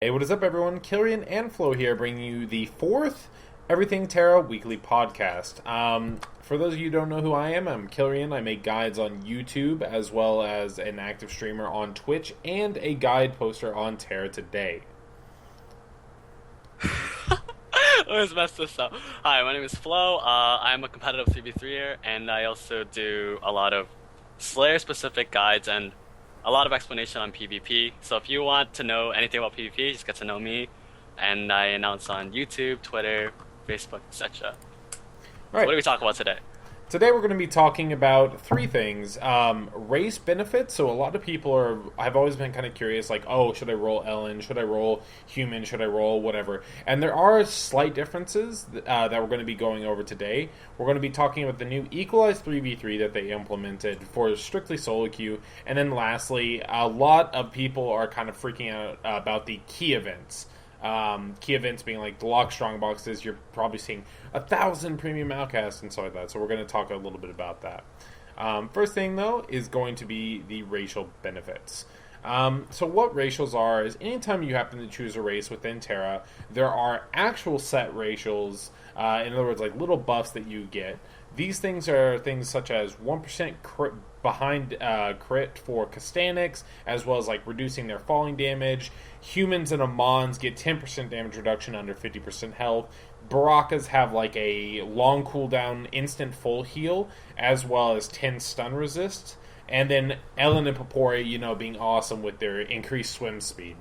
Hey, what is up, everyone? Killian and Flo here, bringing you the fourth Everything Terra weekly podcast. For those of you who don't know who I am, I'm Killian. I make guides on YouTube as well as an active streamer on Twitch and a guide poster on Terra Today. Let's mess this up. Hi, my name is Flo. I'm a competitive 3v3er, and I also do a lot of Slayer-specific guides and a lot of explanation on PvP. So if you want to know anything about PvP, just get to know me. And I announce on YouTube, Twitter, Facebook, etc. All So what do right. we talk about today? Today we're going to be talking about three things. Race benefits. So a lot of people have always been kind of curious, like, oh, should I roll Ellen? Should I roll human? Should I roll whatever? And there are slight differences that we're going to be going over today. We're going to be talking about the new equalized 3v3 that they implemented for strictly solo queue. And then lastly, a lot of people are kind of freaking out about the key events. Key events being like the lock strong boxes. You're probably seeing 1,000 premium outcasts and stuff like that. So we're going to talk a little bit about that. First thing though is going to be the racial benefits. So what racials are is anytime you happen to choose a race within Terra, there are actual set racials. In other words, like little buffs that you get. These things are things such as 1% crit behind crit for Castanics, as well as like reducing their falling damage. Humans and Amons get 10% damage reduction under 50% health. Barakas have like a long cooldown, instant full heal, as well as 10 stun resist. And then Ellen and Papori, being awesome with their increased swim speed.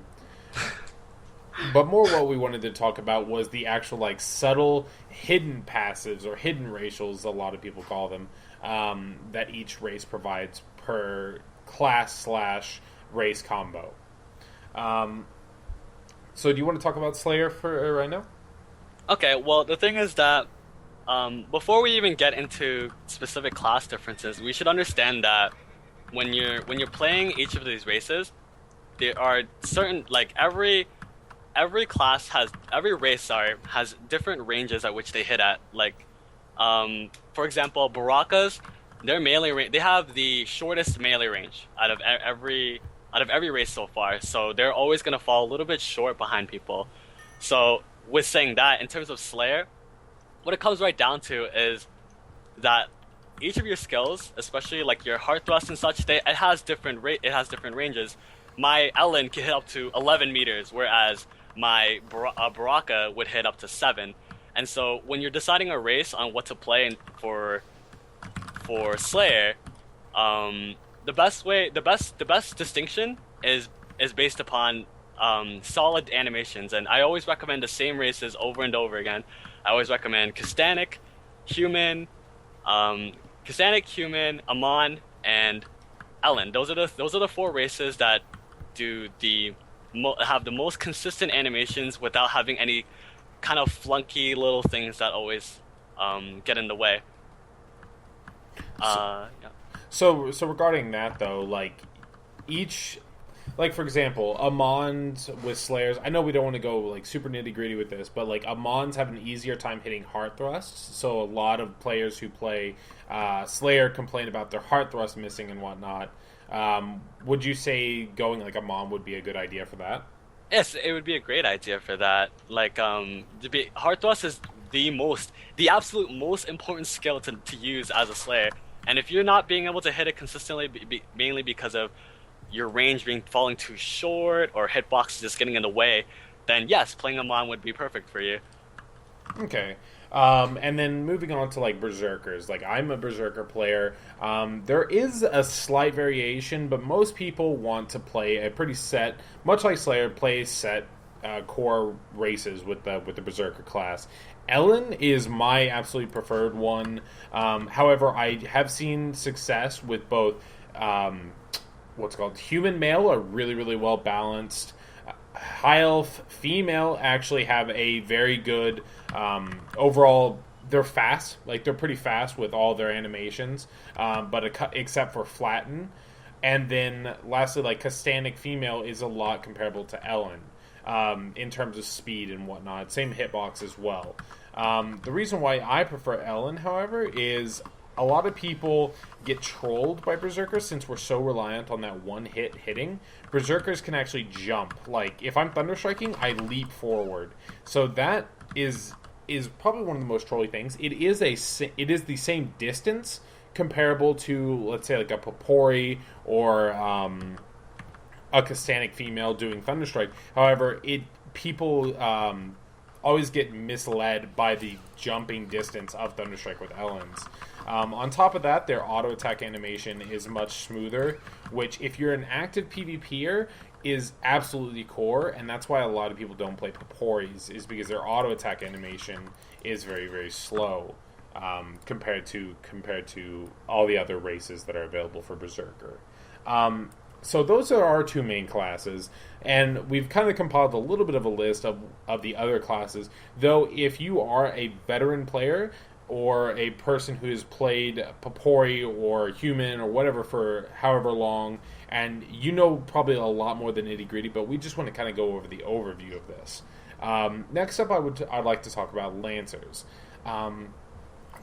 But more what we wanted to talk about was the actual like subtle hidden passives or hidden racials, a lot of people call them, that each race provides per class slash race combo. So do you want to talk about Slayer for right now? Okay, well, the thing is that before we even get into specific class differences, we should understand that when you're playing each of these races, there are certain like every race has different ranges at which they hit at. Like, for example, Barakas, their melee range, they have the shortest melee range out of every race so far. So they're always gonna fall a little bit short behind people. So with saying that, in terms of Slayer, what it comes right down to is that each of your skills, especially like your heart thrust and such, it has different ranges. My Ellen can hit up to 11 meters, whereas my Baraka would hit up to 7. And so when you're deciding a race on what to play for Slayer, the best distinction is based upon solid animations, and I always recommend the same races over and over again. I always recommend Castanic, Human, Amon, and Ellen. Those are the four races that have the most consistent animations without having any kind of flunky little things that always get in the way. Yeah. So regarding that though, for example, Amons with Slayers. I know we don't want to go like super nitty gritty with this, but like Amons have an easier time hitting heart thrusts. So a lot of players who play Slayer complain about their heart thrust missing and whatnot. Would you say going like Amon would be a good idea for that? Yes, it would be a great idea for that. Like, heart thrust is the absolute most important skill to use as a Slayer. And if you're not being able to hit it consistently, mainly because of your range falling too short or hitboxes just getting in the way, then yes, playing Amon would be perfect for you. Okay. And then moving on to like Berserkers. Like I'm a Berserker player. There is a slight variation, but most people want to play a pretty set, much like Slayer, play set core races with the Berserker class. Ellen is my absolutely preferred one. However, I have seen success with both what's called human male are really, really well balanced. High elf female actually have a very good overall. They're fast, like they're pretty fast with all their animations, except for flatten. And then lastly, like Castanic female is a lot comparable to Ellen in terms of speed and whatnot. Same hitbox as well. The reason why I prefer Ellen, however, is a lot of people get trolled by Berserkers since we're so reliant on that one hit hitting. Berserkers can actually jump. Like, if I'm Thunderstriking, I leap forward. So that is probably one of the most trolly things. It is the same distance comparable to, let's say, like a Popori or a Castanic female doing Thunderstrike. However, people always get misled by the jumping distance of Thunderstrike with Ellen's. On top of that, their auto attack animation is much smoother, which if you're an active PvPer is absolutely core, and that's why a lot of people don't play Poporis, is because their auto attack animation is very, very slow compared to all the other races that are available for Berserker. So those are our two main classes, and we've kind of compiled a little bit of a list of the other classes, though if you are a veteran player or a person who has played Popori or Human or whatever for however long, and you know probably a lot more than nitty gritty, but we just want to kind of go over the overview of this. Next up, I'd like to talk about Lancers.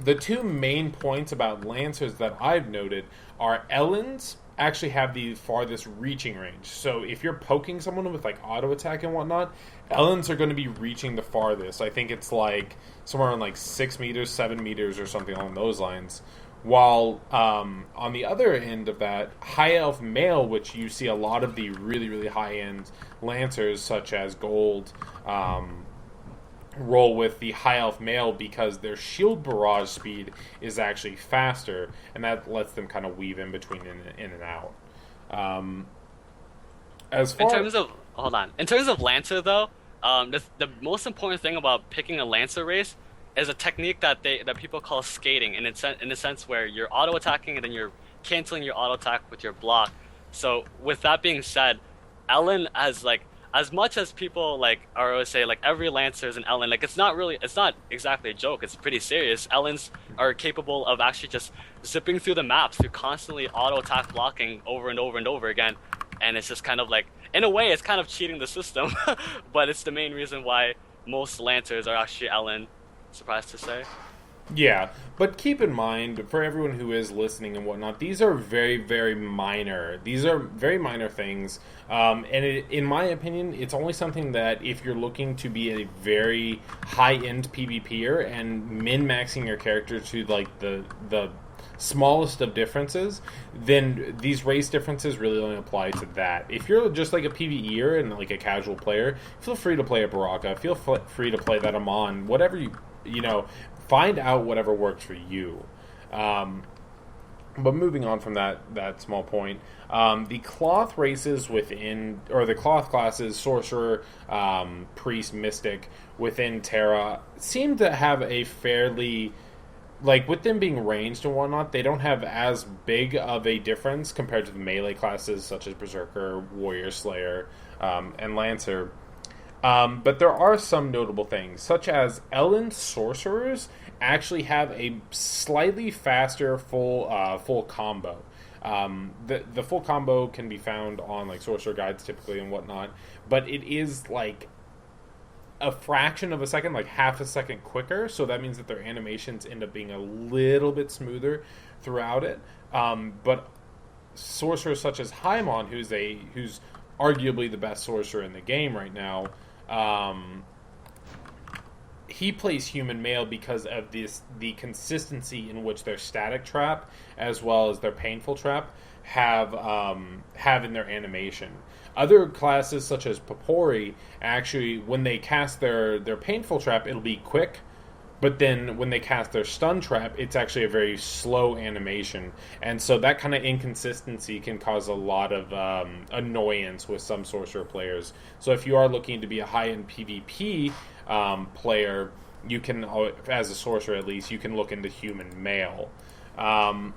The two main points about Lancers that I've noted are Ellens actually have the farthest reaching range. So if you're poking someone with like auto attack and whatnot, Ellens are going to be reaching the farthest. I think it's like somewhere around like 6 meters, 7 meters or something along those lines. While on the other end of that, High Elf Male, which you see a lot of the really, really high-end Lancers such as Gold, roll with the High Elf Male because their shield barrage speed is actually faster, and that lets them kind of weave in between in and out. In terms of Lancer, though, the most important thing about picking a Lancer race is a technique that people call skating, in a sense where you're auto attacking and then you're canceling your auto attack with your block. So with that being said, Ellen has like, as much as people like are always say like every Lancer is an Ellen, like it's not exactly a joke. It's pretty serious. Ellens are capable of actually just zipping through the maps through constantly auto attack blocking over and over and over again, and it's just kind of like, in a way, it's kind of cheating the system, but it's the main reason why most Lancers are actually Ellen. Surprised to say. Yeah, but keep in mind, for everyone who is listening and whatnot, these are very, very minor. These are very minor things, and in my opinion, it's only something that if you're looking to be a very high-end PvPer and min-maxing your character to like the smallest of differences, then these race differences really only apply to that. If you're just like a PvEer and like a casual player, feel free to play a Baraka, feel free to play that Amon, whatever you know, find out whatever works for you. But moving on from that small point, the cloth races within, or the cloth classes, sorcerer, priest, mystic within TERA seem to have a fairly, like, with them being ranged and whatnot, they don't have as big of a difference compared to the melee classes such as Berserker, Warrior Slayer, and Lancer. But there are some notable things, such as Ellen Sorcerers actually have a slightly faster full combo. The full combo can be found on like Sorcerer guides typically and whatnot, but it is like a fraction of a second, like half a second quicker, so that means that their animations end up being a little bit smoother throughout it. But sorcerers such as Haimon, who's arguably the best sorcerer in the game right now, he plays human male because of the consistency in which their static trap as well as their painful trap have in their animation. Other classes such as Popori, actually when they cast their painful trap, it'll be quick, but then when they cast their stun trap, it's actually a very slow animation, and so that kind of inconsistency can cause a lot of annoyance with some sorcerer players. So if you are looking to be a high-end PvP player, you can, as a sorcerer at least, you can look into human male. And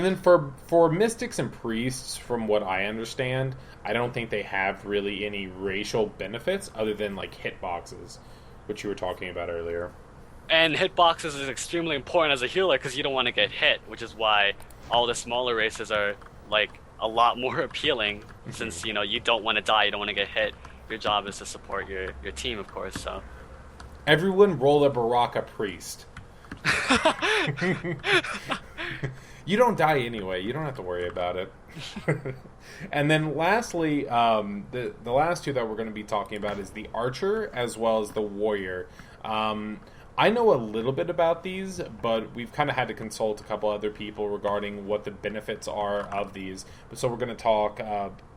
then for mystics and priests, from what I understand, I don't think they have really any racial benefits other than like hitboxes, which you were talking about earlier. And hitboxes is extremely important as a healer because you don't want to get hit, which is why all the smaller races are like a lot more appealing, since you don't want to die, you don't want to get hit. Your job is to support your team, of course. So everyone roll a Baraka priest. You don't die anyway. You don't have to worry about it. And then lastly, the last two that we're going to be talking about is the archer as well as the warrior. I know a little bit about these, but we've kind of had to consult a couple other people regarding what the benefits are of these. So we're going to talk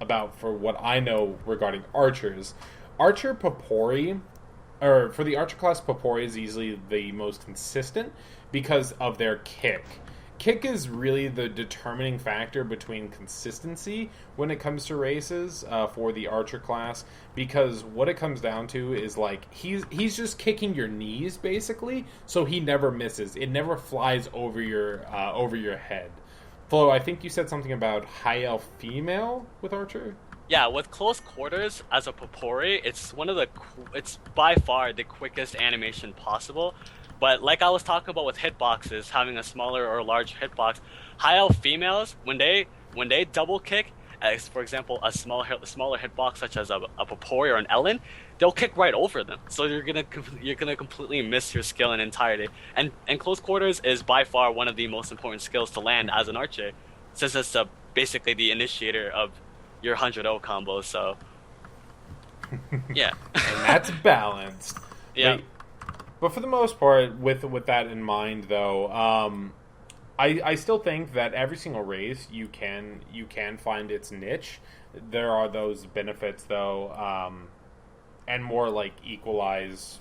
about, for what I know regarding archers. Archer Popori, or for the archer class, Popori is easily the most consistent because of their kick. Kick is really the determining factor between consistency when it comes to races for the archer class, because what it comes down to is like he's just kicking your knees basically, so he never misses. It never flies over your head. Flo, I think you said something about high elf female with archer. Yeah, with close quarters as a Popori, it's it's by far the quickest animation possible. But like I was talking about with hitboxes, having a smaller or large hitbox, high elf females, when they double kick, as for example a smaller hitbox such as a Popori or an Ellen, they'll kick right over them. So you're gonna completely miss your skill in entirety. And close quarters is by far one of the most important skills to land as an archer, since it's basically the initiator of your 100-0 combo. So yeah, and that's balanced. Yeah. But for the most part, with that in mind, though, I still think that every single race you can find its niche. There are those benefits, though, and more like equalize,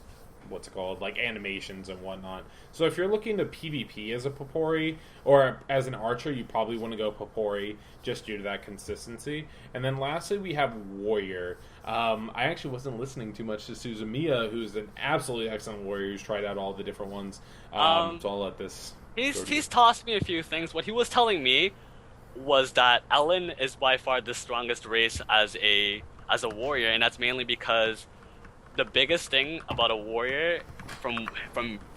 like animations and whatnot. So if you're looking to PvP as a Popori or as an archer, you probably want to go Popori just due to that consistency. And then lastly, we have warrior. I actually wasn't listening too much to Suzumiya, who's an absolutely excellent warrior who's tried out all the different ones. So I'll let this. He's tossed me a few things. What he was telling me was that Ellen is by far the strongest race as a warrior, and that's mainly because the biggest thing about a warrior from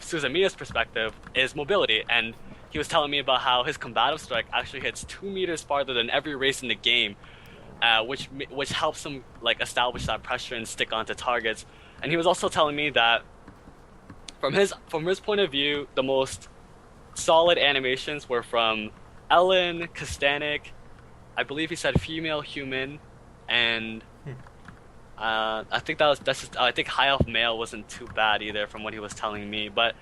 Suzumiya's perspective is mobility. And he was telling me about how his combative strike actually hits 2 meters farther than every race in the game, which helps him like establish that pressure and stick onto targets. And he was also telling me that from his point of view, the most solid animations were from Ellen, Kastanik, I believe he said female human, and I think I think high elf male wasn't too bad either from what he was telling me. But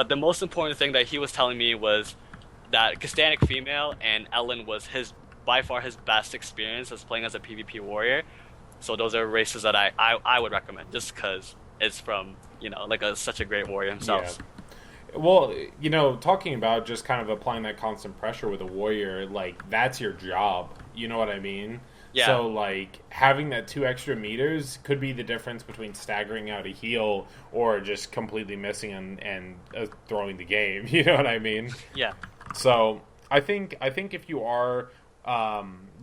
the most important thing that he was telling me was that Kastanik female and Ellen was by far his best experience as playing as a PvP warrior. So those are races that I would recommend, just because it's from such a great warrior himself. Yeah. Well, talking about just kind of applying that constant pressure with a warrior, like, that's your job. You know what I mean? Yeah. So, like, having that 2 extra meters could be the difference between staggering out a heal or just completely missing and throwing the game. You know what I mean? Yeah. So, I think if you are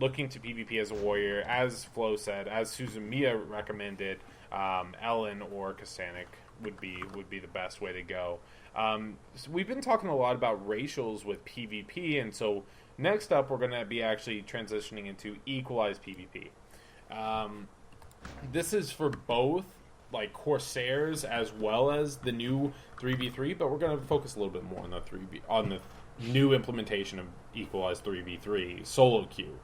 looking to PvP as a warrior, as Flo said, as Suzumiya recommended, Ellen or Kastanik would be the best way to go. So we've been talking a lot about racials with PvP, and so next up we're going to be actually transitioning into equalized PvP. This is for both like Corsairs as well as the new 3v3, but we're going to focus a little bit more on the new implementation of equalized 3v3 solo queue.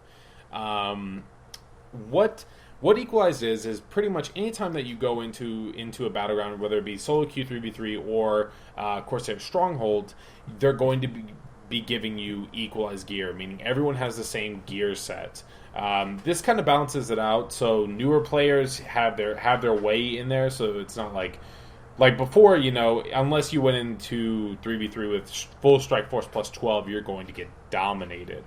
What Equalized is pretty much any time that you go into a battleground, whether it be solo queue 3v3 or Corsair Stronghold, they're going to be giving you equalized gear, meaning everyone has the same gear set. This kind of balances it out, so newer players have their way in there, so it's not like before, unless you went into 3v3 with full strike force plus 12, you're going to get dominated.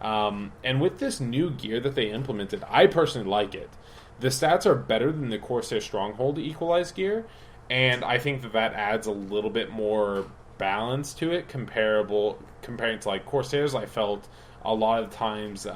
And with this new gear that they implemented, I personally like it. The stats are better than the Corsair Stronghold equalized gear, and I think that adds a little bit more balance to it comparing to like Corsairs. I felt a lot of times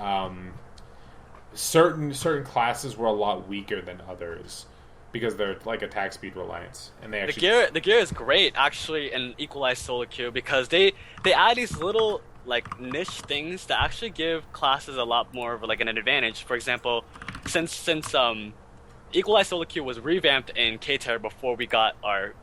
certain classes were a lot weaker than others because they're like attack speed reliance, and they actually the gear is great actually in equalized solo queue because they add these little like niche things that actually give classes a lot more of like an advantage. For example, since equalized solo queue was revamped in TERA before we got our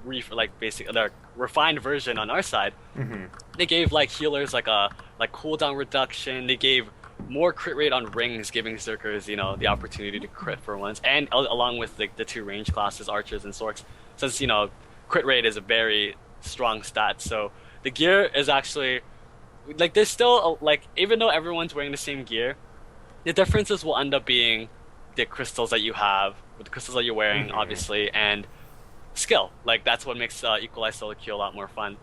their refined version on our side. Mm-hmm. They gave like healers like cooldown reduction. They gave more crit rate on rings, giving Zerkers, the opportunity to crit for once, and along with the two range classes, archers and sorks, since crit rate is a very strong stat. So the gear is actually like there's still like even though everyone's wearing the same gear, the differences will end up being the crystals that you have, with the crystals that you're wearing, Mm-hmm. obviously, and skill. Like that's what makes Equalized Solo Queue a lot more fun.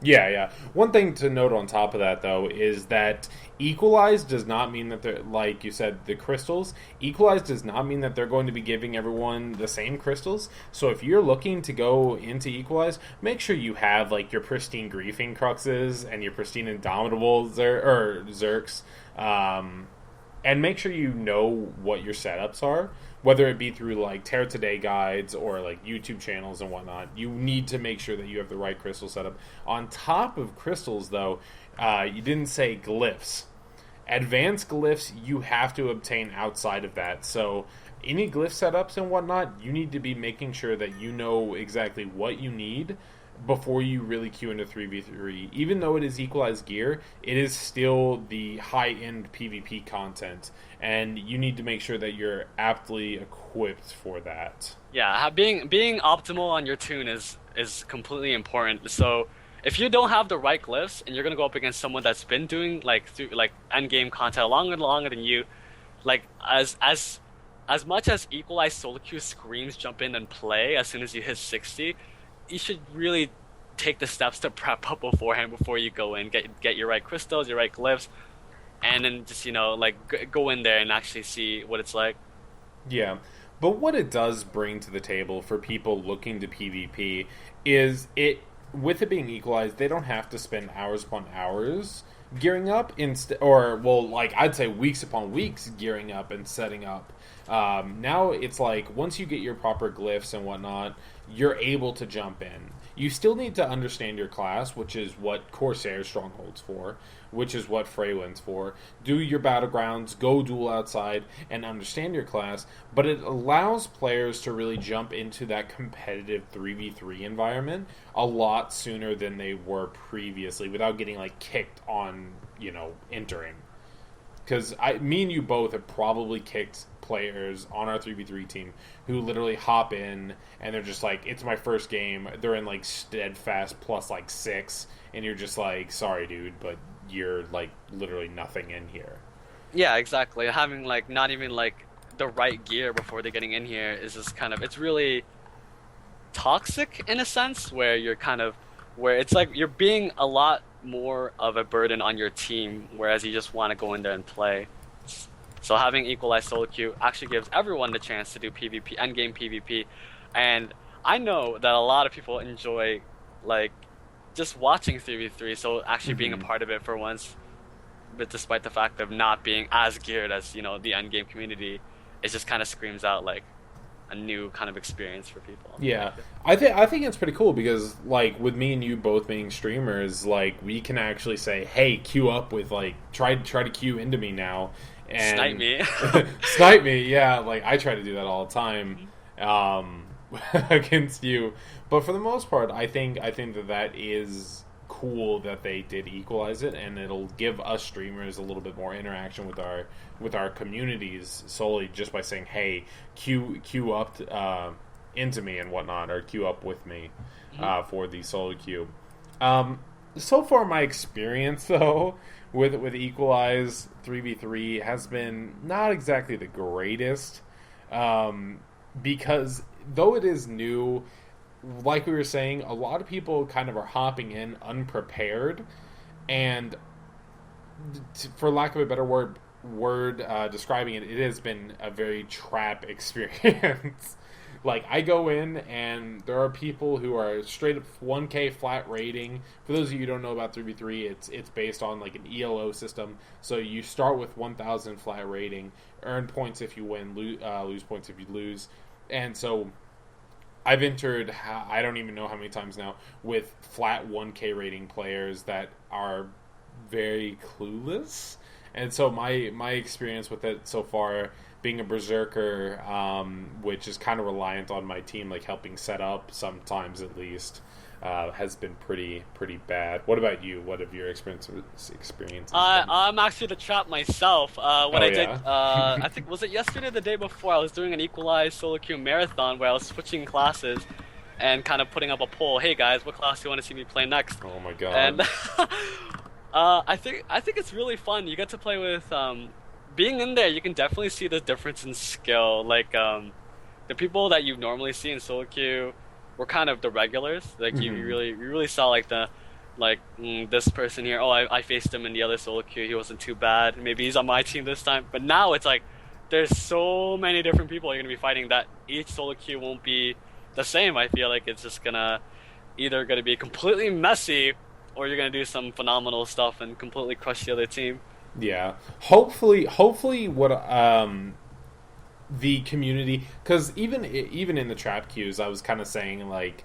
Yeah, yeah. One thing to note on top of that, though, is that equalized does not mean that they're, like you said, the crystals. Equalized does not mean that they're going to be giving everyone the same crystals. So if you're looking to go into equalized, make sure you have, like, your pristine griefing cruxes and your pristine indomitable zerks. And make sure you know what your setups are, whether it be through like TERA Today guides or like YouTube channels and whatnot. You need to make sure that you have the right crystal setup. On top of crystals, though, you didn't say glyphs. Advanced glyphs you have to obtain outside of that. So any glyph setups and whatnot, you need to be making sure that you know exactly what you need before you really queue into 3v3. Even though it is equalized gear, it is still the high-end PvP content, and you need to make sure that you're aptly equipped for that. Yeah, being optimal on your tune is completely important. So if you don't have the right glyphs and you're gonna go up against someone that's been doing like end game content longer than you, like as much as Equalized Solo Queue screams jump in and play as soon as you hit 60, you should really take the steps to prep up beforehand before you go in, get your right crystals, your right glyphs, and then just go in there and actually see what it's like. Yeah, but what it does bring to the table for people looking to PvP is with it being equalized, they don't have to spend hours upon hours gearing up I'd say weeks upon weeks gearing up and setting up. Now it's like once you get your proper glyphs and whatnot, you're able to jump in. You still need to understand your class, which is what Corsair Stronghold's for, which is what Freywind's for. Do your battlegrounds, go duel outside, and understand your class, but it allows players to really jump into that competitive 3v3 environment a lot sooner than they were previously without getting like kicked on, entering. Because me and you both have probably kicked players on our 3v3 team who literally hop in and they're just like, it's my first game. They're in like steadfast plus like 6, and you're just like, sorry, dude, but you're like literally nothing in here. Yeah, exactly. Having like not even like the right gear before they're getting in here is just it's really toxic in a sense where where it's like you're being a lot more of a burden on your team, whereas you just want to go in there and play. So having Equalized Solo Queue actually gives everyone the chance to do PvP, endgame PvP, and I know that a lot of people enjoy like just watching 3v3, so actually being a part of it for once, but despite the fact of not being as geared as the endgame community, it just kind of screams out like a new kind of experience for people. Yeah, I think it's pretty cool because like with me and you both being streamers, like we can actually say, hey, queue up with like try to queue into me now. And Snipe me. Snipe me, yeah. Like I try to do that all the time against you. But for the most part, I think that is cool that they did equalize it, and it'll give us streamers a little bit more interaction with our communities solely just by saying, hey, queue up into me and whatnot, or queue up with me for the solo queue. So far, my experience though with Equalize 3v3 has been not exactly the greatest, because though it is new, like we were saying, a lot of people kind of are hopping in unprepared, and for lack of a better word describing it, it has been a very trap experience. Like, I go in, and there are people who are straight up 1K flat rating. For those of you who don't know about 3v3, it's based on, like, an ELO system. So you start with 1,000 flat rating, earn points if you win, lose points if you lose. And so I've entered, I don't even know how many times now, with flat 1K rating players that are very clueless And so my experience with it so far, being a berserker, which is kind of reliant on my team, like helping set up sometimes at least, has been pretty bad. What about you? What have your experiences been? I'm actually the trap myself. What Oh I did, yeah. I think was it yesterday or the day before, I was doing an equalized solo queue marathon where I was switching classes and kind of putting up a poll. Hey guys, what class do you want to see me play next? Oh my god. And I think it's really fun. You get to play with being in there. You can definitely see the difference in skill. Like the people that you normally see in solo queue were kind of the regulars. Like you really saw like this person here. Oh, I faced him in the other solo queue. He wasn't too bad. Maybe he's on my team this time. But now it's like there's so many different people you're gonna be fighting that each solo queue won't be the same. I feel like it's just either gonna be completely messy, or you're gonna do some phenomenal stuff and completely crush the other team. Yeah. Hopefully, what the community, because even in the trap queues, I was kind of saying like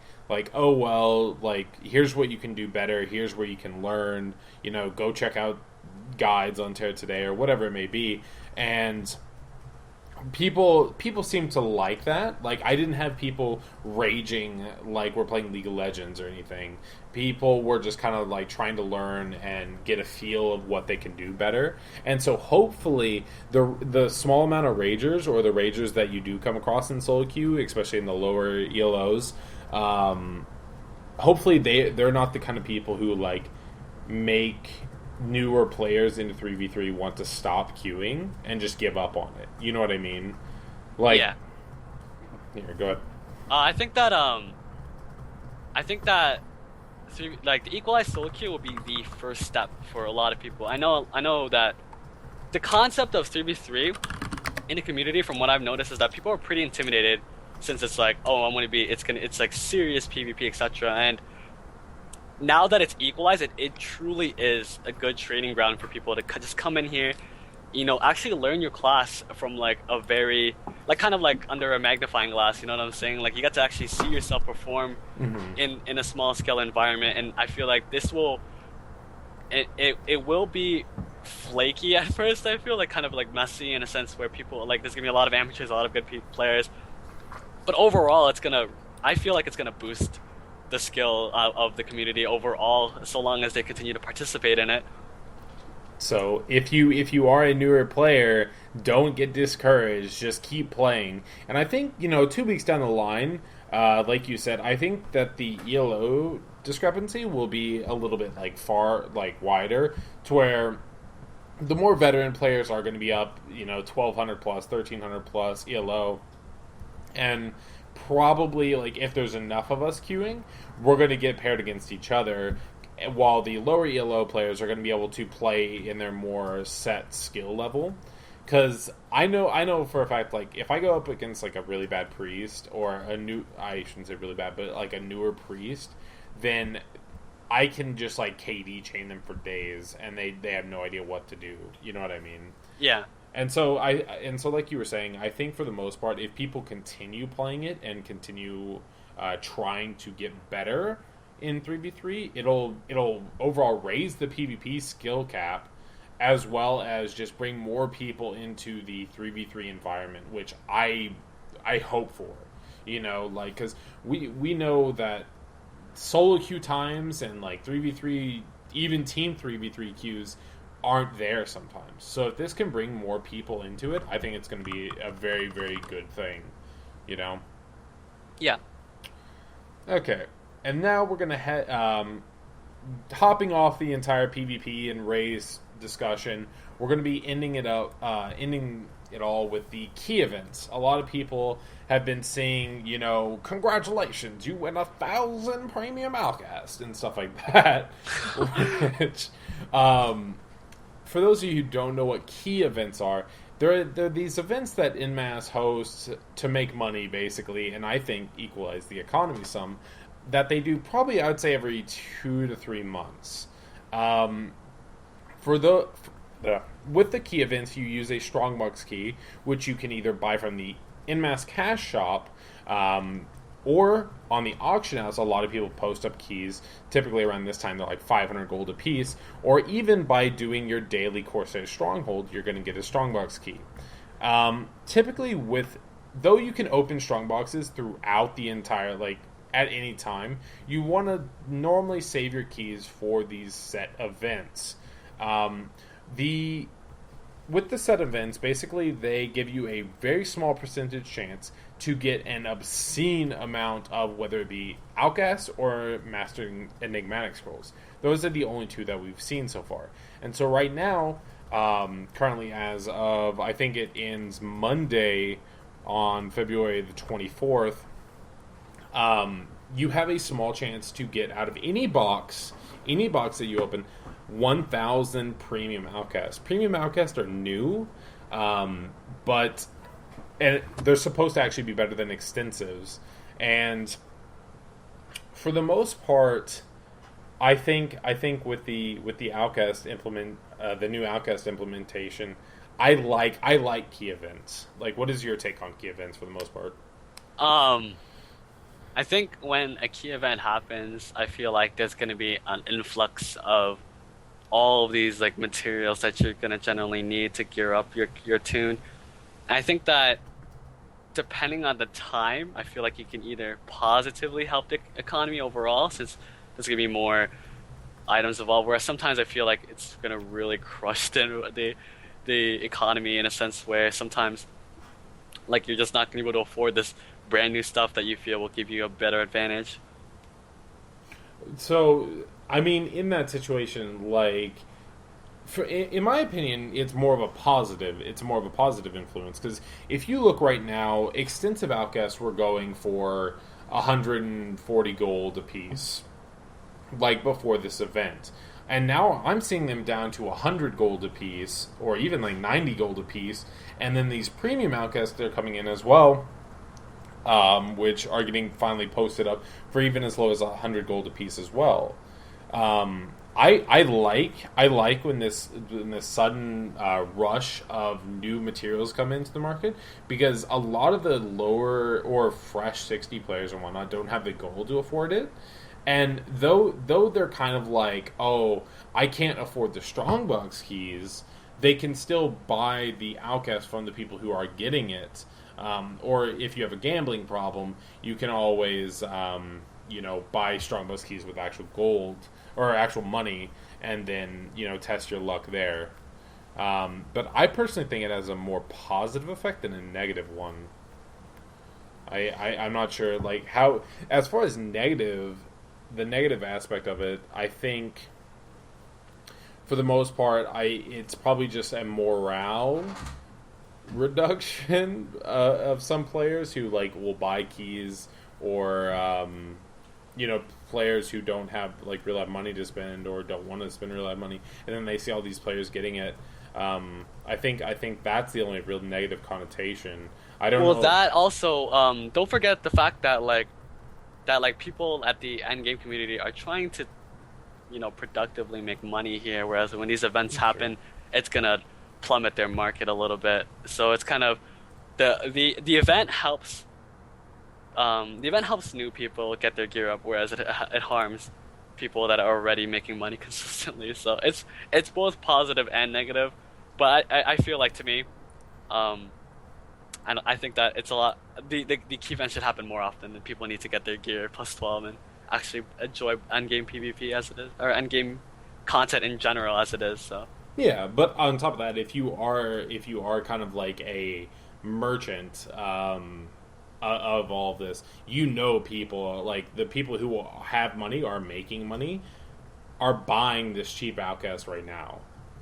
oh well, like here's what you can do better, here's where you can learn, go check out guides on TERA today or whatever it may be, and people seem to like that. Like I didn't have people raging like we're playing League of Legends or anything. People were just kind of like trying to learn and get a feel of what they can do better. And so hopefully the small amount of ragers, or the ragers that you do come across in solo queue, especially in the lower ELOs, hopefully they're not the kind of people who like make newer players into 3v3 want to stop queuing and just give up on it. You know what I mean? Like, Yeah. Here, go ahead. I think that like the equalized solo queue will be the first step for a lot of people. I know that the concept of 3v3 in the community, from what I've noticed, is that people are pretty intimidated, since it's like, oh, it's like serious PvP, etc. And now that it's equalized, it truly is a good training ground for people to just come in here, actually learn your class from like a very, like kind of like under a magnifying glass. You know what I'm saying? Like you get to actually see yourself perform in a small scale environment, and I feel like this will, it will be flaky at first. I feel like kind of like messy in a sense where people like there's gonna be a lot of amateurs, a lot of good players, but overall I feel like it's gonna boost the skill of the community overall, so long as they continue to participate in it. So if you are a newer player, don't get discouraged. Just keep playing. And I think 2 weeks down the line, like you said, I think that the ELO discrepancy will be a little bit wider, to where the more veteran players are going to be up, 1200 plus, 1300 plus ELO, and probably like if there's enough of us queuing, we're going to get paired against each other, while the lower ELO players are going to be able to play in their more set skill level. Because I know for a fact, like if I go up against like a really bad priest, or I shouldn't say really bad, but like a newer priest, then I can just like KD chain them for days, and they have no idea what to do. You know what I mean? Yeah. And so like you were saying, I think for the most part, if people continue playing it and continue trying to get better in 3v3, it'll overall raise the PvP skill cap, as well as just bring more people into the 3v3 environment, which I hope for. Because we know that solo queue times and like 3v3, even team 3v3 queues aren't there sometimes. So if this can bring more people into it, I think it's going to be a very, very good thing. Yeah. Okay. And now we're going to hopping off the entire PvP and race discussion. We're going to be ending it all with the key events. A lot of people have been saying, congratulations, you win 1,000 premium outcast and stuff like that. Which, for those of you who don't know what key events are, they're these events that EnMasse hosts to make money, basically, and I think equalize the economy some, that they do probably, I would say, every 2 to 3 months. With the key events, you use a Strongbox key, which you can either buy from the EnMasse cash shop, Or on the auction house, a lot of people post up keys. Typically around this time, they're like 500 gold a piece. Or even by doing your daily Corsair Stronghold, you're going to get a Strongbox key. Typically, though you can open Strongboxes throughout the entire, like, at any time, you want to normally save your keys for these set events. With the set events, basically they give you a very small percentage chance to get an obscene amount of, whether it be Outcast or Mastering Enigmatic Scrolls. Those are the only two that we've seen so far. And so right now, currently as of, I think it ends Monday on February the 24th, you have a small chance to get out of any box that you open, 1,000 Premium Outcasts. Premium Outcasts are new, but they're supposed to actually be better than Extensives. And for the most part, I think with the Outcast the new Outcast implementation, I like key events. Like, what is your take on key events for the most part? I think when a key event happens, I feel like there's going to be an influx of all of these like materials that you're going to generally need to gear up your tune. And I think that depending on the time, I feel like you can either positively help the economy overall, since there's going to be more items involved, whereas sometimes I feel like it's going to really crush the economy in a sense where sometimes like you're just not going to be able to afford this brand new stuff that you feel will give you a better advantage. So, I mean, in that situation, like, in my opinion, it's more of a positive. It's more of a positive influence, because if you look right now, extensive outcasts were going for 140 gold a piece, like before this event, and now I'm seeing them down to 100 gold a piece, or even like 90 gold a piece, and then these premium outcasts, they're coming in as well. Which are getting finally posted up for even as low as 100 gold a piece as well. I like when this sudden rush of new materials come into the market, because a lot of the lower or fresh 60 players and whatnot don't have the gold to afford it. And though they're kind of like, oh, I can't afford the Strongbox keys, they can still buy the Outcast from the people who are getting it. Or if you have a gambling problem, you can always, buy Strongbox keys with actual gold or actual money, and then, test your luck there. But I personally think it has a more positive effect than a negative one. I'm not sure, like, how, as far as the negative aspect of it, I think, for the most part, it's probably just a morale reduction of some players who like will buy keys, or players who don't have like real life money to spend, or don't want to spend real life money, and then they see all these players getting it. I think that's the only real negative connotation. I don't know. Well, that also don't forget the fact that people at the endgame community are trying to productively make money here, whereas when these events happen, it's gonna plummet their market a little bit. So it's kind of the event helps new people get their gear up, whereas it harms people that are already making money consistently. So it's both positive and negative, but I feel like, to me, and I think that it's a lot, the key event should happen more often, and people need to get their gear plus 12 and actually enjoy endgame PvP as it is, or endgame content in general as it is. So yeah, but on top of that, if you are kind of like a merchant of all of this, people, like the people who have money, are making money, are buying this cheap outcast right now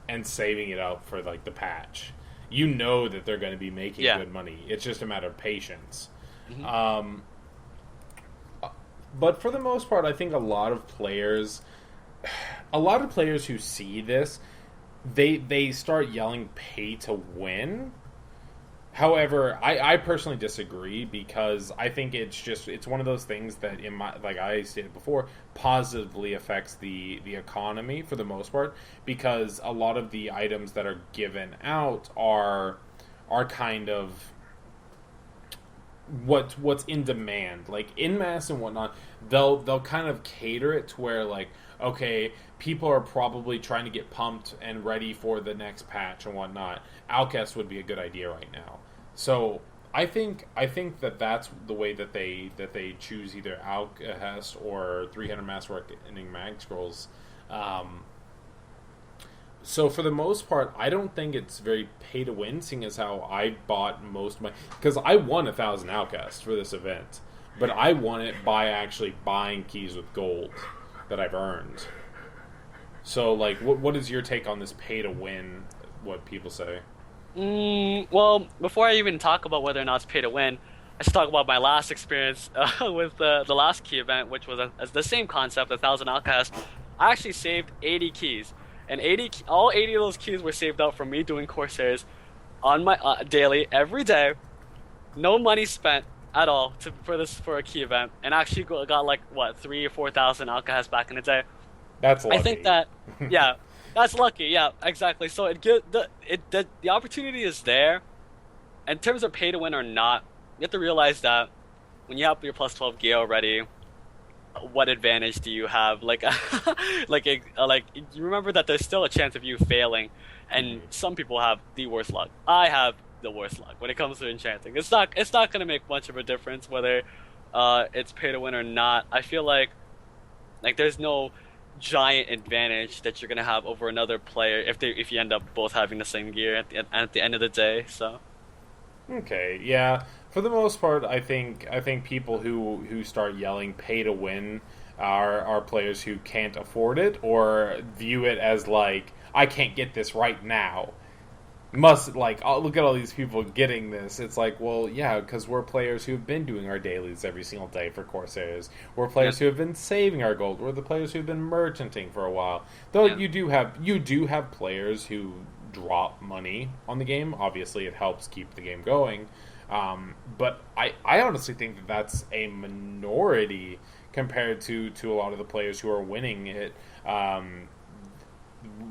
and saving it up for like the patch. That they're going to be making good money. It's just a matter of patience. Mm-hmm. But for the most part, I think a lot of players who see this, they start yelling pay to win. However, I personally disagree, because I think it's one of those things that, like I stated before, positively affects the economy for the most part, because a lot of the items that are given out are kind of, what's in demand. Like EnMasse and whatnot, they'll kind of cater it to where like, okay, people are probably trying to get pumped and ready for the next patch and whatnot. Outcast would be a good idea right now. So I think that that's the way that they choose either Outcast or 300 Master Reckoning Mag Scrolls. So for the most part, I don't think it's very pay to win, seeing as how I bought most of my, because I won 1,000 Outcasts for this event, but I won it by actually buying keys with gold that I've earned. So like, what is your take on this pay to win? What people say? Well, before I even talk about whether or not it's pay to win, I should talk about my last experience with the last key event, which was the same concept, 1,000 Outcasts. I actually saved 80 keys, and all 80 of those keys were saved up from me doing Corsairs on my daily every day. No money spent at all for a key event, and actually got like what 3,000 or 4,000 Outcasts back in the day. That's lucky. I think that yeah. That's lucky, yeah, exactly. So the opportunity is there. In terms of pay to win or not, you have to realize that when you have your plus 12 gear already, what advantage do you have? Like, like you remember that there's still a chance of you failing, and some people have the worst luck. I have the worst luck when it comes to enchanting. It's not going to make much of a difference whether it's pay to win or not. I feel like there's no giant advantage that you're gonna have over another player if you end up both having the same gear at the end of the day. So okay, yeah. For the most part, I think people who start yelling pay to win are players who can't afford it or view it as like, I can't get this right now. Must, like, oh, look at all these people getting this. It's like, well, yeah, because we're players who've been doing our dailies every single day for Corsairs. We're players who have been saving our gold. We're the players who've been merchanting for a while. Though you do have players who drop money on the game. Obviously, it helps keep the game going. But I honestly think that that's a minority compared to a lot of the players who are winning it.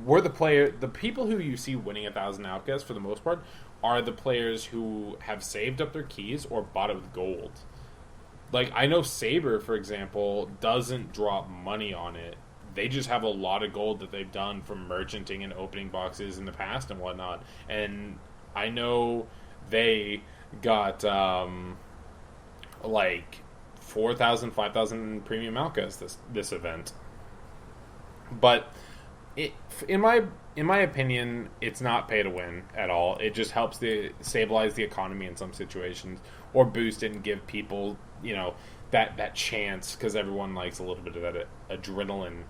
The people who you see winning 1,000 Outcasts for the most part are the players who have saved up their keys or bought it with gold. Like, I know Saber, for example, doesn't drop money on it. They just have a lot of gold that they've done from merchanting and opening boxes in the past and whatnot. And I know they got like 4,000, 5,000 premium Outcasts this event. But in my opinion, it's not pay to win at all. It just helps stabilize the economy in some situations, or boost it and give people, that chance, because everyone likes a little bit of that adrenaline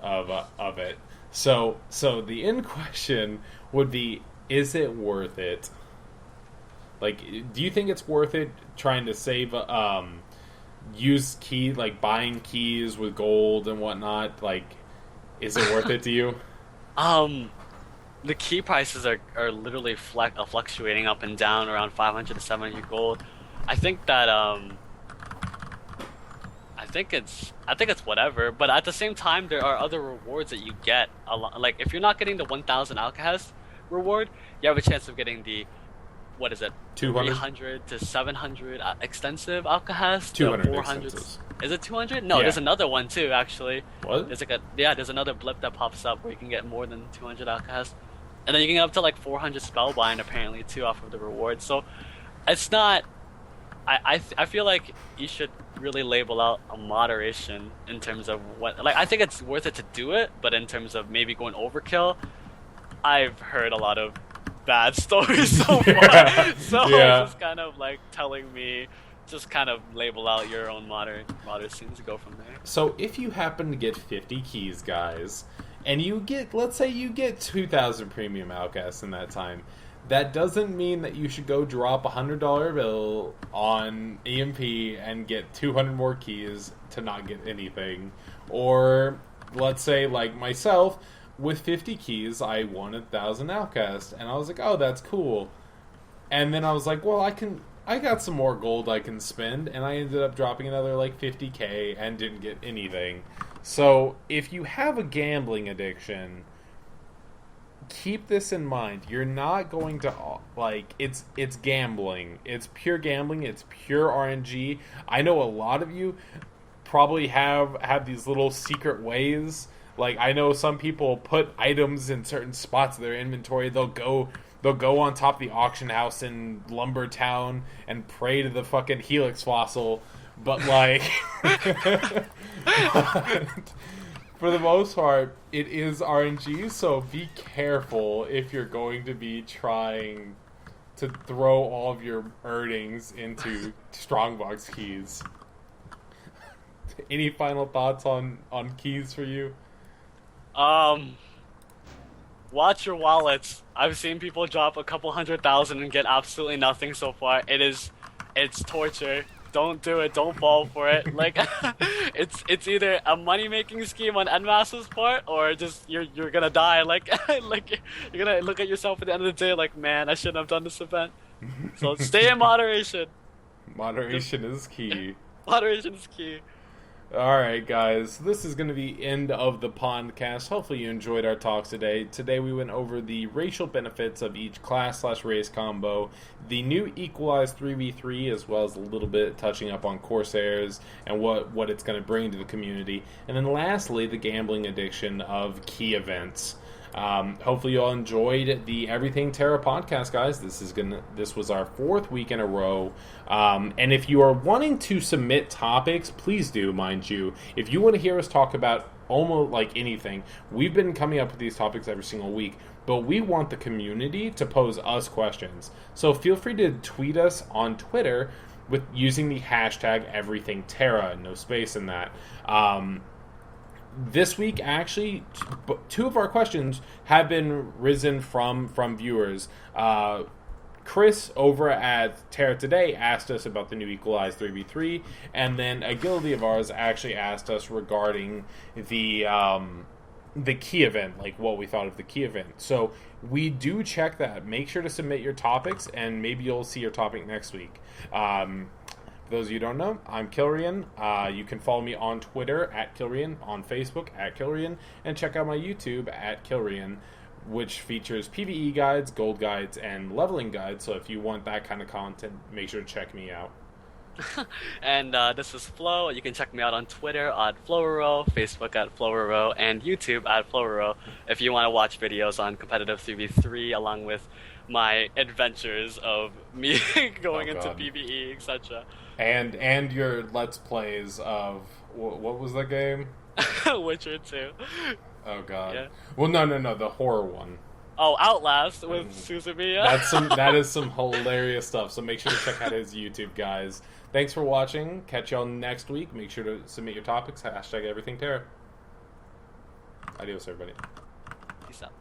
of it. So the end question would be: is it worth it? Like, do you think it's worth it trying to save use key, like buying keys with gold and whatnot? Like, is it worth it to you? The key prices are literally fluctuating up and down around 500 to 700 gold. I think that I think it's whatever. But at the same time, there are other rewards that you get. Like, if you're not getting the 1,000 Outcast reward, you have a chance of getting the, what is it? 300 to 700 extensive Outcast. 200 400. extensives. Is it 200? No, there's another one too, actually. What? There's another blip that pops up where you can get more than 200 Outcasts. And then you can get up to like 400 Spellbind apparently too off of the reward. So it's not... I feel like you should really label out a moderation in terms of what... Like, I think it's worth it to do it, but in terms of maybe going overkill, I've heard a lot of bad stories so far. So it's just kind of like telling me... Just kind of label out your own modern scenes to go from there. So if you happen to get 50 keys, guys, and let's say you get 2,000 premium Outcasts in that time, that doesn't mean that you should go drop a $100 bill on EMP and get 200 more keys to not get anything. Or let's say, like myself, with 50 keys, I won 1,000 Outcasts, and I was like, oh, that's cool. And then I was like, well, I got some more gold I can spend, and I ended up dropping another like 50k and didn't get anything. So if you have a gambling addiction, keep this in mind. You're not going to like it's gambling. It's pure gambling. It's pure RNG. I know a lot of you probably have these little secret ways. Like I know some people put items in certain spots of their inventory. They'll go on top of the auction house in Lumbertown and pray to the fucking Helix fossil. But like for the most part, it is RNG, so be careful if you're going to be trying to throw all of your earnings into Strongbox keys. Any final thoughts on keys for you? Watch your wallets. I've seen people drop a couple 100,000 and get absolutely nothing so far. It's torture. Don't do it. Don't fall for it. Like, it's either a money making scheme on EnMasse's part, or just you're gonna die. Like, like you're gonna look at yourself at the end of the day like, man, I shouldn't have done this event. So stay in moderation. Moderation is key. Moderation is key. Alright guys, this is going to be end of the podcast. Hopefully you enjoyed our talks today. Today we went over the racial benefits of each class/race combo, the new equalized 3v3, as well as a little bit touching up on Corsairs and what it's going to bring to the community. And then lastly, the gambling addiction of key events. Hopefully you all enjoyed the Everything TERA podcast, guys. This was our 4th week in a row. And if you are wanting to submit topics, please do, mind you. If you want to hear us talk about almost like anything, we've been coming up with these topics every single week, but we want the community to pose us questions. So feel free to tweet us on Twitter with using the hashtag EverythingTERA, no space in that. This week, actually, 2 of our questions have been risen from viewers. Chris over at TERA Today asked us about the new equalized 3v3, and then a guildie of ours actually asked us regarding the key event, like what we thought of the key event. So we do check that. Make sure to submit your topics, and maybe you'll see your topic next week. For those of you who don't know, I'm Kilrian. You can follow me on Twitter at Kilrian, on Facebook at Kilrian, and check out my YouTube at Kilrian, which features PvE guides, gold guides, and leveling guides. So if you want that kind of content, make sure to check me out. And this is Flo. You can check me out on Twitter at Flowero, Facebook at Flowero, and YouTube at Flowero if you want to watch videos on competitive 3v3 along with my adventures of me going into PvE, etc. And your Let's Plays of what was the game? Witcher 2. Oh god. Yeah. Well, no, the horror one. Oh, Outlast with Suzumiya. That is some hilarious stuff. So make sure to check out his YouTube, guys. Thanks for watching. Catch y'all next week. Make sure to submit your topics. Hashtag EverythingTERA. Adios, everybody. Peace out.